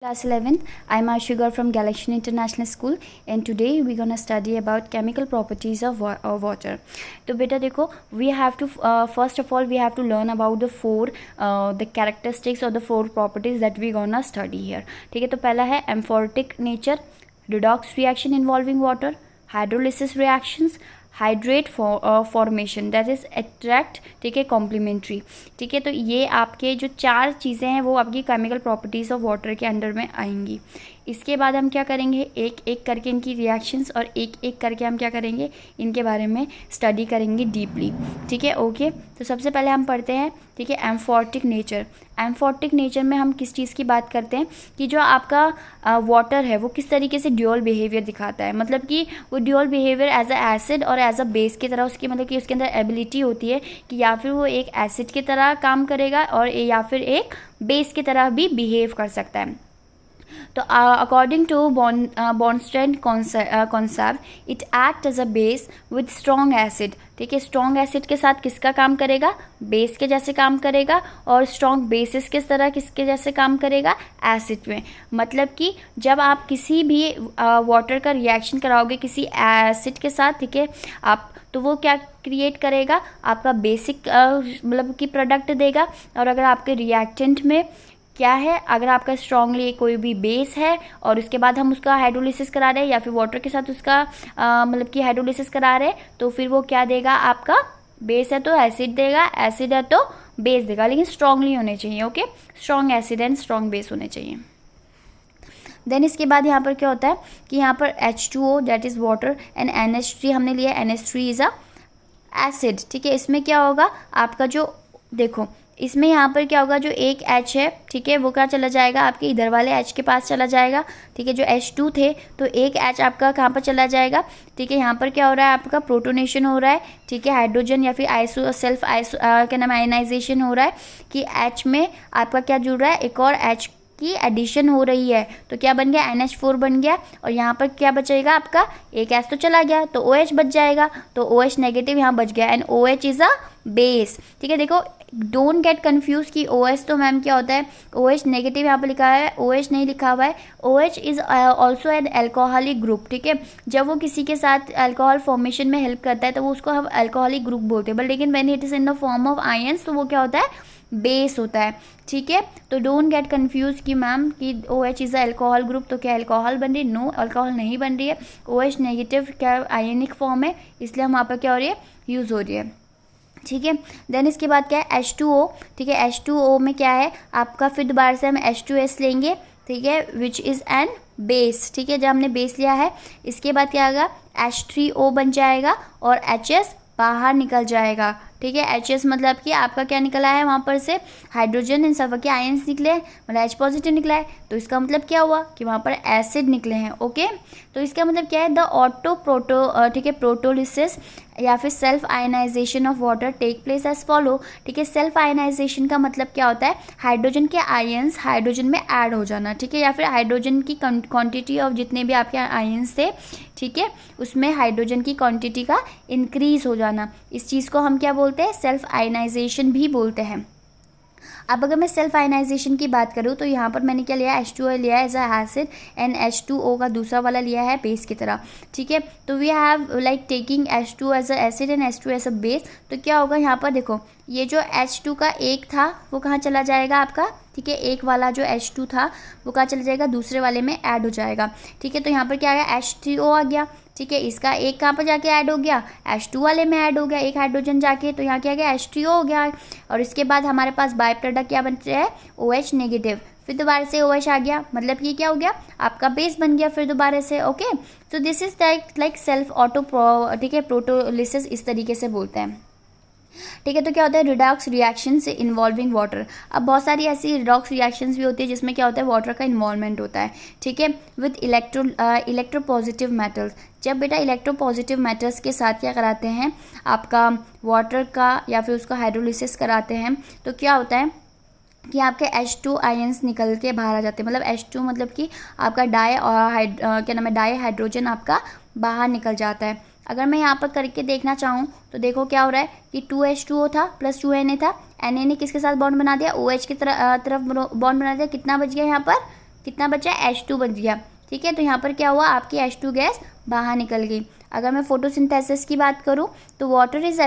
Class 11th, I'm Ashigar from Galaxian International School and today we're gonna study about chemical properties of water. तो बेटा देखो, we have to first of all we have to learn about the characteristics or the four properties that we gonna study here. ठीक है, तो पहला है amphotic nature, redox reaction involving water, hydrolysis reactions, hydrate formation that is attract, ठीक है, complementary. ठीक है, तो ये आपके जो चार चीज़ें हैं वो आपकी केमिकल प्रॉपर्टीज़ ऑफ वाटर के अंडर में आएंगी। इसके बाद हम क्या करेंगे, एक एक करके इनकी रिएक्शंस और एक एक करके हम क्या करेंगे, इनके बारे में स्टडी करेंगे डीपली। ठीक है, ओके। तो सबसे पहले हम पढ़ते हैं, ठीक है, एम्फोटिक नेचर। एम्फोटिक नेचर में हम किस चीज़ की बात करते हैं कि जो आपका वाटर है वो किस तरीके से ड्यूअल बिहेवियर दिखाता है, मतलब कि वो dual behaviour as a acid और एज अ बेस की तरह उसकी मतलब कि उसके अंदर एबिलिटी होती है कि या फिर वो एक एसिड की तरह काम करेगा और या फिर एक बेस की तरह भी बिहेव कर सकता है। तो according to Bronsted concept it act as a base with strong acid. ठीक है, स्ट्रॉन्ग एसिड के साथ किसका काम करेगा, बेस के जैसे काम करेगा, और स्ट्रॉन्ग बेसिस किस तरह किसके जैसे काम करेगा, एसिड में। मतलब कि जब आप किसी भी वाटर का रिएक्शन कराओगे किसी एसिड के साथ, ठीक है, आप तो वो क्या क्रिएट करेगा, आपका बेसिक मतलब कि प्रोडक्ट देगा। और अगर आपके रिएक्टेंट में क्या है, अगर आपका स्ट्रांगली कोई भी बेस है और उसके बाद हम उसका हाइड्रोलिसिस करा रहे हैं या फिर वाटर के साथ उसका मतलब कि हाइड्रोलिसिस करा रहे हैं, तो फिर वो क्या देगा, आपका बेस है तो एसिड देगा, एसिड है तो बेस देगा, लेकिन स्ट्रांगली होने चाहिए। Okay, strong acid and strong base होने चाहिए। देन इसके बाद यहाँ पर क्या होता है कि यहाँ पर H2O that is water and NH3 हमने लिया, NH3 इज़ अ एसिड। ठीक है, इसमें क्या होगा आपका जो देखो, इसमें यहाँ पर क्या होगा, जो एक H है, ठीक है, वो क्या चला जाएगा, आपके इधर वाले H के पास चला जाएगा। ठीक है, जो H2 थे तो एक H आपका कहाँ पर चला जाएगा। ठीक है, यहाँ पर क्या हो रहा है, आपका प्रोटोनेशन हो रहा है। ठीक है, हाइड्रोजन या फिर सेल्फ क्या नाम आयनाइजेशन हो रहा है कि H में आपका क्या जुड़ रहा है, एक और H की एडिशन हो रही है, तो क्या बन गया, NH4 बन गया। और यहाँ पर क्या बचेगा, आपका एक H तो चला गया तो OH बच जाएगा, तो OH नेगेटिव यहाँ बच गया and OH is a base. ठीक है, देखो डोंट गेट कंफ्यूज कि OH तो मैम क्या होता है, OH नेगेटिव यहाँ पर लिखा है, OH नहीं लिखा हुआ है। OH is also an alcoholic group. ठीक है, जब वो किसी के साथ अल्कोहल फॉर्मेशन में हेल्प करता है तो वो उसको हम अल्कोहलिक ग्रुप बोलते हैं, बट लेकिन when it is in the form of ions तो वो क्या होता है, बेस होता है। ठीक है, तो डोंट गेट कंफ्यूज कि मैम कि OH is a alcohol group, तो क्या अल्कोहल बन रही है, नो अल्कोहल नहीं बन रही है। OH नेगेटिव क्या आयनिक फॉर्म है, इसलिए हम वहाँ पर क्या हो रही है, यूज़ हो रही है। ठीक है, देन इसके बाद क्या है, H2O। ठीक है, H2O में क्या है आपका, फिर दोबारा से हम H2S लेंगे। ठीक है, विच इज़ एन बेस। ठीक है, जब हमने बेस लिया है इसके बाद क्या होगा, H3O बन जाएगा और HS बाहर निकल जाएगा। ठीक है, HS मतलब कि आपका क्या निकला है, वहाँ पर से हाइड्रोजन इन सल्फर के आयंस निकले हैं, मतलब H पॉजिटिव निकला है, तो इसका मतलब क्या हुआ कि वहाँ पर एसिड निकले हैं। ओके, तो इसका मतलब क्या है, द ऑटो प्रोटो ठीक है प्रोटोलिसिस या फिर self ionisation of water take place as follow. ठीक है, सेल्फ आयनाइजेशन का मतलब क्या होता है, हाइड्रोजन के आयंस हाइड्रोजन में ऐड हो जाना। ठीक है, या फिर हाइड्रोजन की क्वांटिटी ऑफ जितने भी आपके आयंस थे, ठीक है, उसमें हाइड्रोजन की क्वांटिटी का इंक्रीज हो जाना, इस चीज़ को हम क्या बोलते हैं, सेल्फ आयनाइजेशन भी बोलते हैं। अब अगर मैं सेल्फ आयनाइजेशन की बात करूँ तो यहाँ पर मैंने क्या लिया, H2O लिया है as a acid and H2O का दूसरा वाला लिया है बेस की तरह। ठीक है, तो we have like taking H2 as a acid and H2 as a base. तो क्या होगा यहाँ पर देखो, ये जो H2 का एक था वो कहाँ चला जाएगा आपका। ठीक है, एक वाला जो H2 था वो कहाँ चला जाएगा, दूसरे वाले में ऐड हो जाएगा। ठीक है, तो यहाँ पर क्या आ गया, H3O आ गया। ठीक है, इसका एक कहाँ पर जाके ऐड हो गया, H2 वाले में ऐड हो गया एक हाइड्रोजन जाके, तो यहाँ क्या गया, H3O हो गया। और इसके बाद हमारे पास बाय प्रोडक्ट क्या बनते हैं, OH नेगेटिव, फिर दोबारा से OH आ गया, मतलब ये क्या हो गया, आपका बेस बन गया फिर दोबारा से। ओके, तो this is like self auto ठीक है प्रोटोलिसिस, इस तरीके से बोलते हैं। ठीक है, तो क्या होता है, रिडॉक्स रिएक्शंस इन्वॉल्विंग वाटर। अब बहुत सारी ऐसी रिडॉक्स रिएक्शंस भी होती है जिसमें क्या होता है, वाटर का इन्वॉल्वमेंट होता है। ठीक है, विद इलेक्ट्रोपॉजिटिव मेटल्स। जब बेटा इलेक्ट्रोपॉजिटिव मेटल्स के साथ क्या कराते हैं, आपका वाटर का या फिर उसका हाइड्रोलिसिस कराते हैं, तो क्या होता है कि आपके H2 आयंस निकल के बाहर आ जाते हैं, मतलब H2 मतलब कि आपका क्या नाम है, डाई हाइड्रोजन आपका बाहर निकल जाता है। अगर मैं यहाँ पर करके देखना चाहूँ तो देखो क्या हो रहा है कि 2H2O था प्लस 2Na था, Na ने किसके साथ बॉन्ड बना दिया, OH की तरफ बॉन्ड बना दिया, कितना बच गया यहाँ पर, कितना बचा, H2 बच गया, ठीक है। तो यहाँ पर क्या हुआ, आपकी H2 गैस बाहर निकल गई। अगर मैं फोटोसिंथेसिस की बात करूँ तो वाटर इज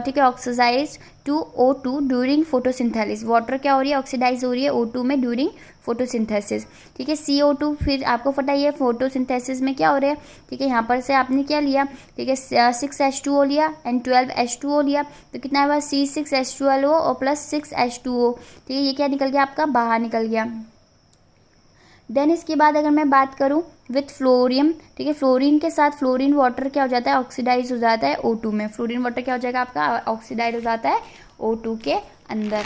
ठीक है oxidise to O2 during photosynthesis. Water क्या हो रही है, ऑक्सीडाइज हो रही है O2 में ड्यूरिंग फोटोसिंथेसिस, ठीक है। CO2 फिर आपको पता ही है फोटोसिंथेसिस में क्या हो रहा है, ठीक है। यहाँ पर से आपने क्या लिया, ठीक है 6H2O लिया एंड 12H2O लिया, तो कितना है C6H12O और प्लस 6H2O, ठीक है। ये क्या निकल गया आपका, बाहर निकल गया। देन इसके बाद अगर मैं बात करूं विथ फ्लोरियम, ठीक है, फ्लोरीन के साथ फ्लोरीन वाटर क्या हो जाता है, ऑक्सीडाइज हो जाता है O2 में। फ्लोरीन वाटर क्या हो जाएगा आपका, ऑक्सीडाइज हो जाता है O2 के अंदर।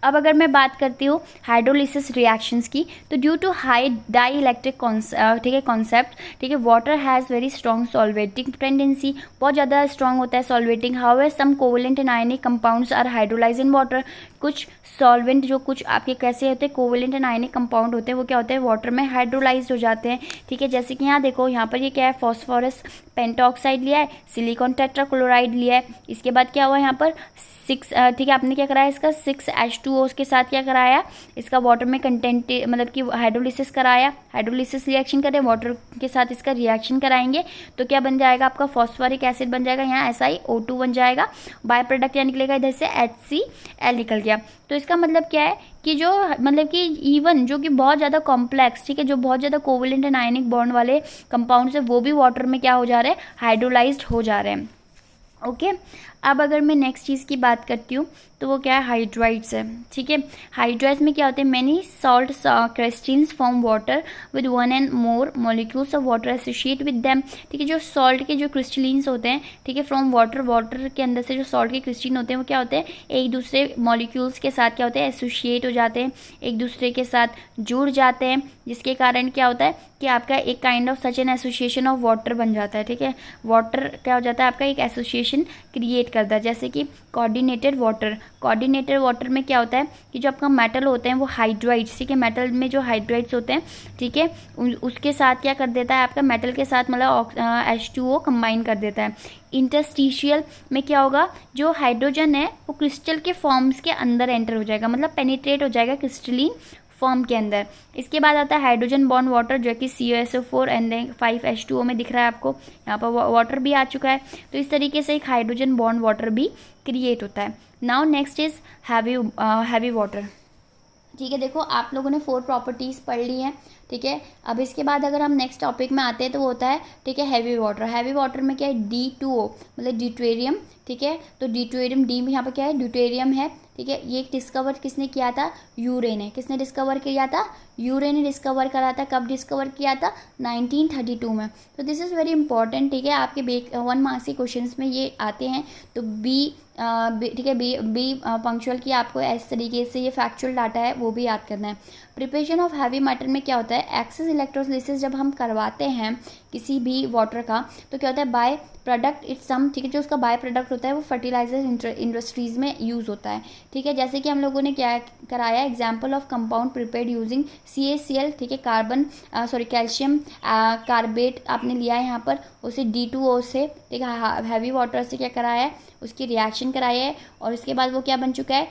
अब अगर मैं बात करती हूँ हाइड्रोलिसिस रिएक्शंस की, तो due to high dielectric ठीक है कॉन्सेप्ट, ठीक है, water has very strong solvating tendency, बहुत ज़्यादा स्ट्रॉन्ग होता है solvating. However some covalent and ionic compounds are hydrolyse in water, कुछ सॉल्वेंट जो कुछ आपके कैसे होते हैं, कोवेलेंट एंड आयनिक कंपाउंड होते हैं, वो क्या होते हैं, वाटर में हाइड्रोलाइज हो जाते हैं, ठीक है। जैसे कि यहाँ देखो, यहाँ पर ये क्या है, फॉस्फोरस पेंटॉक्साइड लिया है, सिलिकॉन टेट्राक्लोराइड लिया है, इसके बाद क्या हुआ यहाँ पर 6, ठीक है, आपने क्या कराया, इसका 6H2O के साथ क्या कराया, इसका वाटर में कंटेंट मतलब कि हाइड्रोलिसिस कराया, हाइड्रोलिसिस रिएक्शन करें, वाटर के साथ इसका रिएक्शन कराएंगे, तो क्या बन जाएगा आपका फॉस्फोरिक एसिड बन जाएगा, यहाँ SiO2 बन जाएगा, बाय प्रोडक्ट क्या निकलेगा, इधर से HCl निकल गया। तो इसका मतलब क्या है कि जो मतलब कि इवन जो कि बहुत ज़्यादा कॉम्प्लेक्स, ठीक है, जो बहुत ज़्यादा कोवेलेंट एंड आयनिक बॉन्ड वाले कंपाउंड्स है, वो भी वाटर में क्या हो जा रहे हैं, हाइड्रोलाइज्ड हो जा रहे हैं, ओके। अब अगर मैं नेक्स्ट चीज़ की बात करती हूँ तो वो क्या है, हाइड्राइड्स है, ठीक है। हाइड्राइड्स में क्या होते हैं, many salt crystals form water with 1 and more molecules of water associate with them, ठीक है। जो सॉल्ट के जो क्रिस्टलिन्स होते हैं, ठीक है, फ्रॉम वाटर, वाटर के अंदर से जो सॉल्ट के क्रिस्टलिन होते हैं वो क्या होते हैं, एक दूसरे मॉलिक्यूल्स के साथ क्या होते हैं, एसोसिएट हो जाते हैं, एक दूसरे के साथ जुड़ जाते हैं, जिसके कारण क्या होता है कि आपका एक kind of such an association of water बन जाता है, ठीक है। वाटर क्या हो जाता है आपका, एक एसोसिएशन क्रिएट करता है, जैसे कि कोऑर्डिनेटेड वाटर। कोऑर्डिनेटेड वाटर में क्या होता है कि जो आपका मेटल होते हैं वो हाइड्राइड्स, ठीक है, मेटल में जो हाइड्राइड्स होते हैं, ठीक है, उसके साथ क्या कर देता है आपका, मेटल के साथ मतलब H2O कंबाइन कर देता है। इंटरस्टिशियल में क्या होगा, जो हाइड्रोजन है वो क्रिस्टल के फॉर्म्स के अंदर एंटर हो जाएगा, मतलब पेनिट्रेट हो जाएगा क्रिस्टलिन फॉर्म के अंदर। इसके बाद आता है हाइड्रोजन बॉन्ड वाटर, जो कि COSO4 एंड 5H2O में दिख रहा है आपको, यहाँ पर वाटर भी आ चुका है। तो इस तरीके से एक हाइड्रोजन बॉन्ड वाटर भी क्रिएट होता है। Now next is heavy water, ठीक है। देखो आप लोगों ने 4 प्रॉपर्टीज़ पढ़ ली हैं, ठीक है। अब इसके बाद अगर हम नेक्स्ट टॉपिक में आते हैं तो वो होता है, ठीक है, हैवी वाटर। हैवी वाटर में क्या है, D2O मतलब ड्यूटेरियम, ठीक है। तो ड्यूटेरियम, डी में यहाँ पर क्या है, ड्यूटेरियम है, ठीक है। ये डिस्कवर किसने किया था, यूरे ने। किसने डिस्कवर किया था, यूरे ने डिस्कवर करा था। कब डिस्कवर किया था, 1932 में। तो दिस इज़ वेरी इंपॉर्टेंट, ठीक है, आपके 1 मार्क्स के क्वेश्चंस में ये आते हैं। तो ठीक है, बी पंक्चुअल की आपको इस तरीके से ये फैक्चुअल डाटा है वो भी याद करना है। प्रिपरेशन ऑफ हैवी मैटर में क्या होता है, एक्सेस इलेक्ट्रोलिसिस जब हम करवाते हैं किसी भी वाटर का, तो क्या होता है, बाय प्रोडक्ट इट्स सम, ठीक है, जो उसका बाय प्रोडक्ट होता है वो फर्टिलाइजर इंडस्ट्रीज़ में यूज़ होता है, ठीक है। जैसे कि हम लोगों ने क्या कराया, example of compound prepared using CaCl, ठीक है, कैल्शियम कार्बेट आपने लिया है यहाँ पर, उसे D2O से, ठीक है, हैवी वाटर से क्या कराया है, उसकी रिएक्शन कराया है, और इसके बाद वो क्या बन चुका है,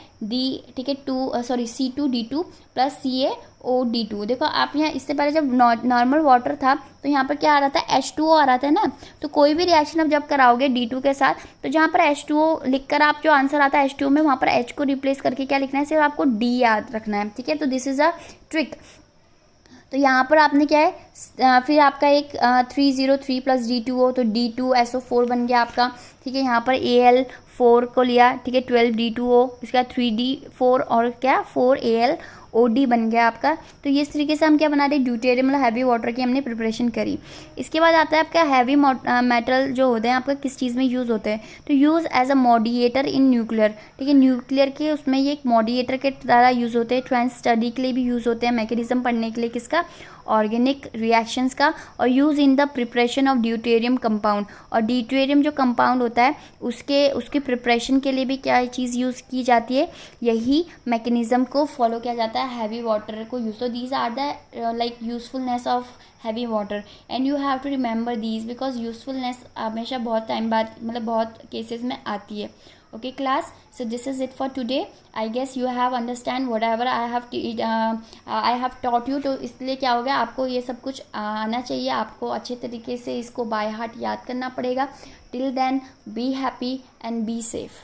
ठीक है, C2D2 प्लस CaOD2। देखो आप यहाँ इससे पहले जब नॉर्मल वाटर था तो यहाँ पर क्या आ रहा था, H2O आ रहा था ना। तो कोई भी रिएक्शन आप जब कराओगे D2 के साथ, तो जहाँ पर H2O लिखकर आप जो आंसर आता है H2O में, वहाँ पर H को रिप्लेस करके क्या लिखना है, सिर्फ आपको D याद रखना है, ठीक है। तो दिस इज़ अ ट्रिक। तो यहाँ पर आपने क्या है, फिर आपका एक 303 प्लस D2O, तो D2SO4 बन गया आपका, ठीक है। यहाँ पर Al4 को लिया, ठीक है, 12D2O, इसका 3D4 और क्या 4AlOD बन गया आपका। तो ये इस तरीके से हम क्या बना रहे, ड्यूटेरियम मतलब हैवी वाटर की हमने प्रिपरेशन करी। इसके बाद आता है आपका हैवी मेटल जो होते हैं आपका किस चीज़ में यूज़ होते हैं, तो use as a moderator in nuclear, ठीक है, न्यूक्लियर के उसमें ये एक मॉडिएटर के द्वारा यूज़ होते हैं। ट्रांस स्टडी के लिए भी यूज़ होते हैं, मैकेनिज्म पढ़ने के लिए किसका, ऑर्गेनिक रिएक्शंस का, और use in the preparation of deuterium compound. और ड्यूटेरियम जो कंपाउंड होता है उसकी प्रिपरेशन के लिए भी क्या चीज़ यूज़ की जाती है, यही मैकेनिज्म को फॉलो किया जाता है हैवी वाटर को यूज़। तो these are the like usefulness of heavy water and you have to remember these, because usefulness हमेशा बहुत टाइम बाद मतलब बहुत केसेस में आती है, Okay class, so this is it for today. I guess you have understand whatever I have taught you. तो इसलिए क्या हो गया, आपको ये सब कुछ आना चाहिए, आपको अच्छे तरीके से इसको बाय हार्ट याद करना पड़ेगा. Till then, be happy and be safe.